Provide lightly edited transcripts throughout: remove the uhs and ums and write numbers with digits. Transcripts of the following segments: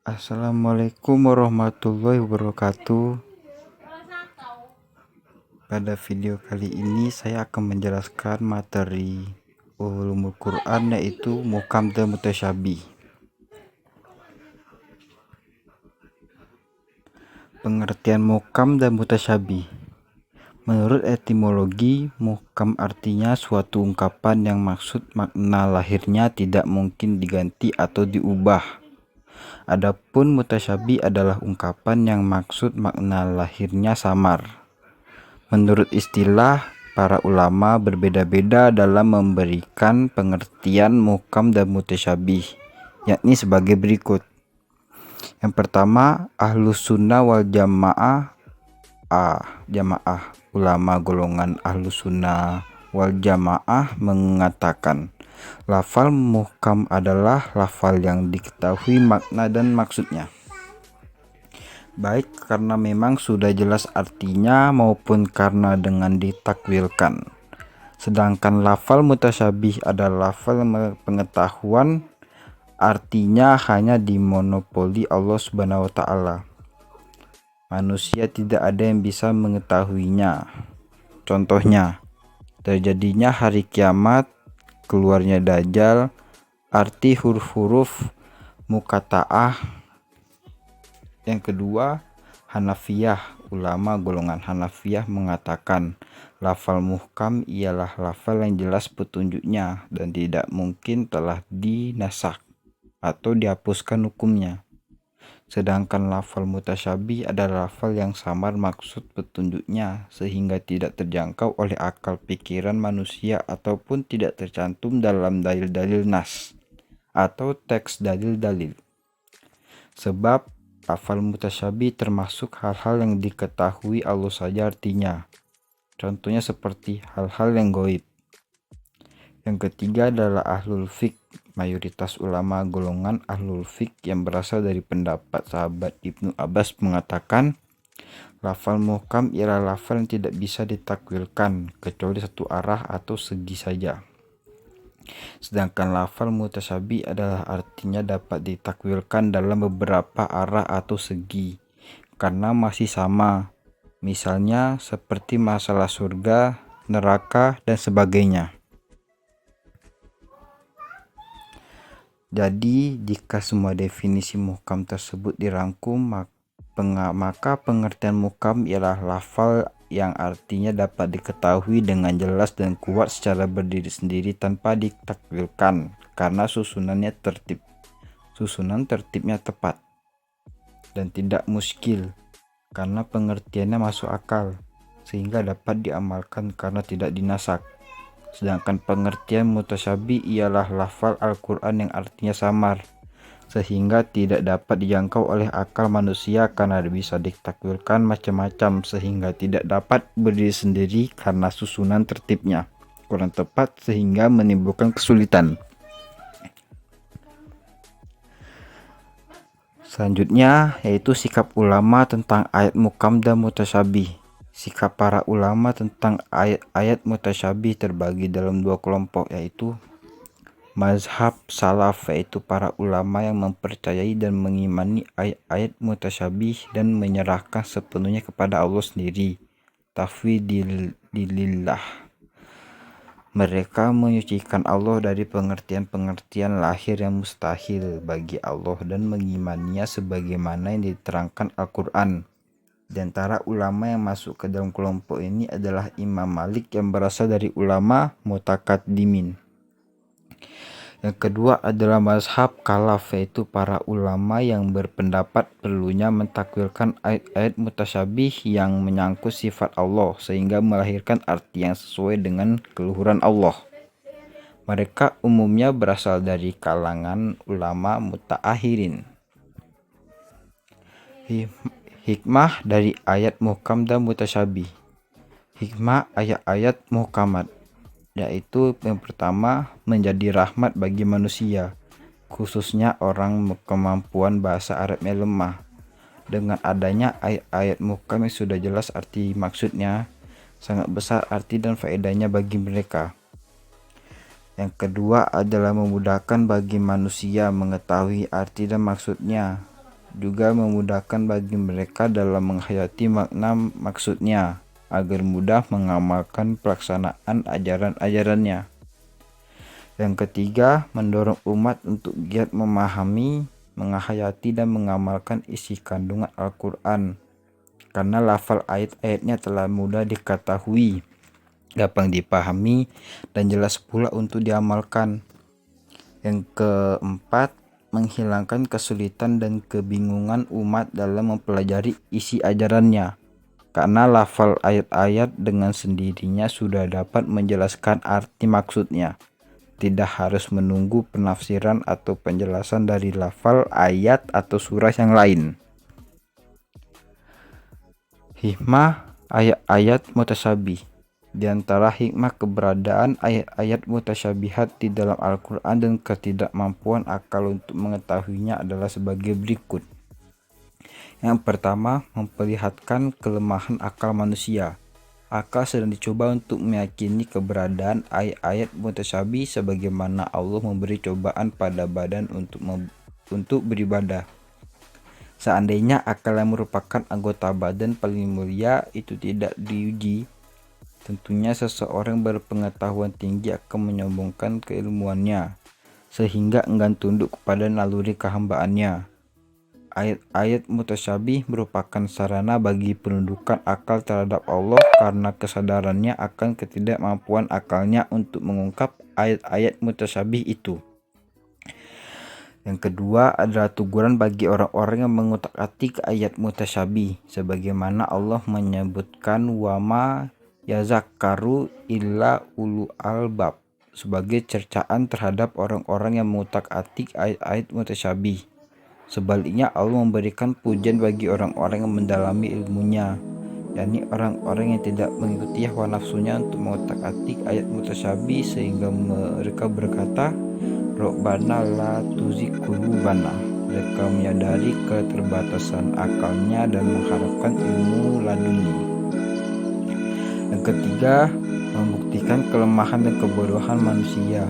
Assalamualaikum warahmatullahi wabarakatuh. Pada video kali ini saya akan menjelaskan materi Ulumul Quran, yaitu Muhkam dan Mutasyabih. Pengertian Muhkam dan Mutasyabih. Menurut etimologi, muhkam artinya suatu ungkapan yang maksud makna lahirnya tidak mungkin diganti atau diubah. Adapun mutasyabih adalah ungkapan yang maksud makna lahirnya samar. Menurut istilah, para ulama berbeda-beda dalam memberikan pengertian muhkam dan mutasyabih, yakni sebagai berikut. Yang pertama, Ahlus Sunnah wal Jamaah Jamaah. Ulama golongan Ahlus Sunnah wal Jamaah mengatakan, lafal muhkam adalah lafal yang diketahui makna dan maksudnya, baik karena memang sudah jelas artinya maupun karena dengan ditakwilkan. Sedangkan lafal mutasyabih adalah lafal pengetahuan artinya hanya dimonopoli Allah Subhanahu wa taala. Manusia tidak ada yang bisa mengetahuinya. Contohnya, terjadinya hari kiamat, keluarnya Dajjal, arti huruf-huruf muqatta'ah. Yang kedua, Hanafiyah. Ulama golongan Hanafiyah mengatakan lafal muhkam ialah lafal yang jelas petunjuknya dan tidak mungkin telah dinasakh atau dihapuskan hukumnya. Sedangkan lafal mutasyabih adalah lafal yang samar maksud petunjuknya sehingga tidak terjangkau oleh akal pikiran manusia ataupun tidak tercantum dalam dalil-dalil nas atau teks dalil-dalil. Sebab lafal mutasyabih termasuk hal-hal yang diketahui Allah saja artinya. Contohnya seperti hal-hal yang gaib. Yang ketiga adalah ahlul fiqh. Mayoritas ulama golongan ahlul fiqh yang berasal dari pendapat sahabat Ibnu Abbas mengatakan lafal muhkam ialah lafal yang tidak bisa ditakwilkan kecuali satu arah atau segi saja. Sedangkan lafal mutasyabih adalah artinya dapat ditakwilkan dalam beberapa arah atau segi karena masih sama. Misalnya seperti masalah surga, neraka, dan sebagainya. Jadi, jika semua definisi muhkam tersebut dirangkum, maka pengertian muhkam ialah lafal yang artinya dapat diketahui dengan jelas dan kuat secara berdiri sendiri tanpa ditakwilkan karena susunan tertibnya tepat dan tidak muskil karena pengertiannya masuk akal sehingga dapat diamalkan karena tidak dinasakh. Sedangkan pengertian mutasyabih ialah lafal Al-Quran yang artinya samar sehingga tidak dapat dijangkau oleh akal manusia karena bisa ditakwilkan macam-macam sehingga tidak dapat berdiri sendiri karena susunan tertibnya kurang tepat sehingga menimbulkan kesulitan. Selanjutnya yaitu sikap ulama tentang ayat muhkam dan mutasyabih. Sikap para ulama tentang ayat-ayat mutasyabih terbagi dalam dua kelompok, yaitu mazhab salaf, yaitu para ulama yang mempercayai dan mengimani ayat-ayat mutasyabih dan menyerahkan sepenuhnya kepada Allah sendiri, tafwidilillah. Mereka menyucikan Allah dari pengertian-pengertian lahir yang mustahil bagi Allah dan mengimaninya sebagaimana yang diterangkan Al-Quran. Di antara ulama yang masuk ke dalam kelompok ini adalah Imam Malik yang berasal dari ulama mutakaddimin. Yang kedua adalah mazhab khalaf, yaitu para ulama yang berpendapat perlunya mentakwilkan ayat-ayat mutasyabih yang menyangkut sifat Allah sehingga melahirkan arti yang sesuai dengan keluhuran Allah. Mereka umumnya berasal dari kalangan ulama mutaakhirin. Hikmah dari ayat muhkam dan mutasyabih. Hikmah ayat-ayat muhkamat, yaitu yang pertama menjadi rahmat bagi manusia, khususnya orang kemampuan bahasa Arabnya lemah. Dengan adanya ayat-ayat muhkam yang sudah jelas arti maksudnya, sangat besar arti dan faedahnya bagi mereka. Yang kedua adalah memudahkan bagi manusia mengetahui arti dan maksudnya. juga memudahkan bagi mereka dalam menghayati makna maksudnya, agar mudah mengamalkan pelaksanaan ajaran-ajarannya. Yang ketiga, mendorong umat untuk giat memahami, menghayati dan mengamalkan isi kandungan Al-Quran, karena lafal ayat-ayatnya telah mudah diketahui, gampang dipahami, dan jelas pula untuk diamalkan. Yang keempat, menghilangkan kesulitan dan kebingungan umat dalam mempelajari isi ajarannya, karena lafal ayat-ayat dengan sendirinya sudah dapat menjelaskan arti maksudnya. Tidak harus menunggu penafsiran atau penjelasan dari lafal ayat atau surah yang lain. Hikmah ayat-ayat mutasyabih. Di antara hikmah keberadaan ayat-ayat mutasyabihat di dalam Al-Quran dan ketidakmampuan akal untuk mengetahuinya adalah sebagai berikut. Yang pertama, memperlihatkan kelemahan akal manusia. Akal sedang dicoba untuk meyakini keberadaan ayat-ayat mutasyabih sebagaimana Allah memberi cobaan pada badan untuk beribadah. Seandainya akal yang merupakan anggota badan paling mulia itu tidak diuji, tentunya seseorang berpengetahuan tinggi akan menyombongkan keilmuannya, sehingga enggan tunduk kepada naluri kehambaannya. Ayat-ayat mutasyabih merupakan sarana bagi penundukan akal terhadap Allah karena kesadarannya akan ketidakmampuan akalnya untuk mengungkap ayat-ayat mutasyabih itu. Yang kedua adalah teguran bagi orang-orang yang mengutak-atik ayat mutasyabih, sebagaimana Allah menyebutkan wama yazakkaru illa ulul albab sebagai cercaan terhadap orang-orang yang mengutak-atik ayat-ayat mutasyabih. Sebaliknya Allah memberikan pujian bagi orang-orang yang mendalami ilmunya, yakni orang-orang yang tidak mengikuti hawa nafsunya untuk mengutak-atik ayat mutasyabih sehingga mereka berkata, Rabbana la tuzigh qulubana. Mereka menyadari keterbatasan akalnya dan mengharapkan ilmu laduni. Yang ketiga, membuktikan kelemahan dan kebodohan manusia.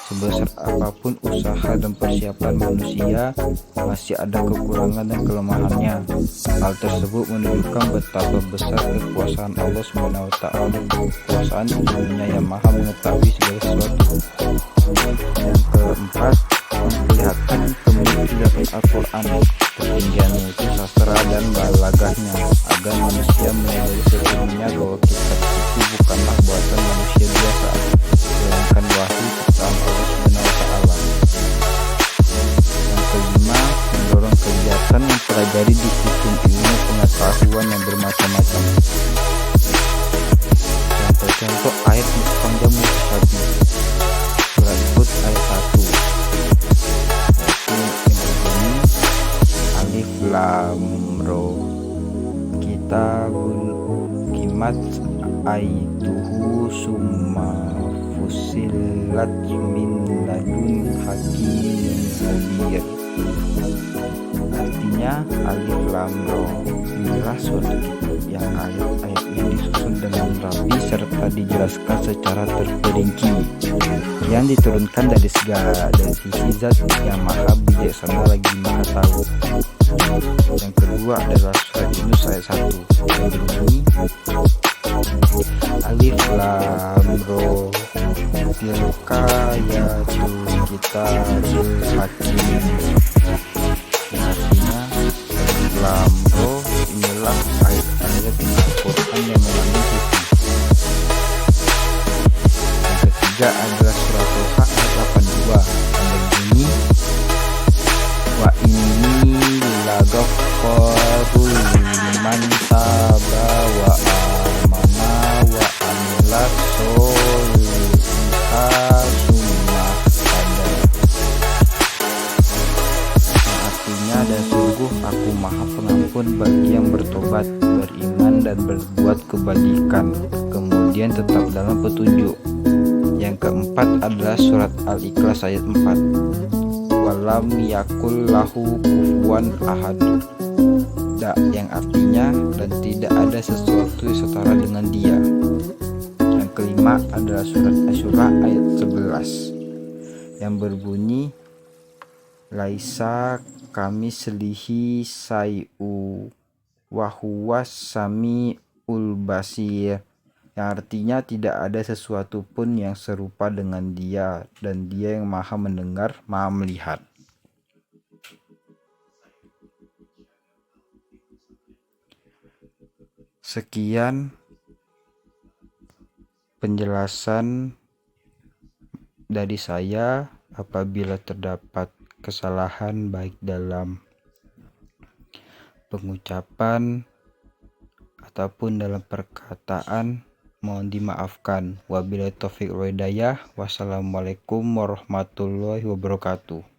Sebesar apapun usaha dan persiapan manusia, masih ada kekurangan dan kelemahannya. Hal tersebut menunjukkan betapa besar kekuasaan Allah SWT dan kekuasaan ilmunya yang maha mengetahui segala sesuatu. Yang keempat, memperlihatkan kemuliaan Al-Quran, ketinggian mutu sastra dan balagahnya, agar manusia menyadari sesungguhnya bahwa kitab itu bukanlah buatan manusia biasa, melainkan wahyu ciptaan Allah SWT. Yang kelima, mendorong kegiatan mempelajari disiplin ilmu pengetahuan yang bermacam-macam. Contoh-contoh ayat muhkam mutasyabi. Surat Hud ayat 1, yaitu yang berbunyi Alif Lam Ro, kitabun ukimat aituhu summa fusilat min ladun hakimin khabir. Artinya Alif Lam Ro, inilah suatu kitab yang ayat-ayatnya disusun dengan rapi serta dijelaskan secara terperinci, yang diturunkan dari sisi zat yang maha bijaksana lagi maha tahu. Yang kedua adalah surat Yunus ayat 1 yang berbunyi Alif Lam Ro tilka ayatul kitabil hakim. Artinya Alif Lam Ro, inilah ayat-ayat Al-Quran yang mengandung suci. Yang ketiga adalah surat Toha ayat 82 yang berbunyi wa inni lagaffarul liman taba wa amana wa amila sholihan summa ihtada. Artinya, dan sungguh aku maha pengampun bagi yang bertobat, beriman dan berbuat kebajikan, kemudian tetap dalam petunjuk. Yang keempat adalah surat Al-Ikhlas ayat 4, walam yakul lahu kufuwan ahad, yang artinya dan tidak ada sesuatu yang setara dengan dia. Yang kelima adalah surat Asy-Syura ayat 11 yang berbunyi laisa kamislihi syai'u wa huwas samiul basir, yang artinya tidak ada sesuatu pun yang serupa dengan Dia, dan Dia yang Maha mendengar, Maha melihat. Sekian penjelasan dari saya. Apabila terdapat kesalahan baik dalam pengucapan ataupun dalam perkataan, mohon dimaafkan. Wabillahi taufiq wal hidayah. Wassalamualaikum warahmatullahi wabarakatuh.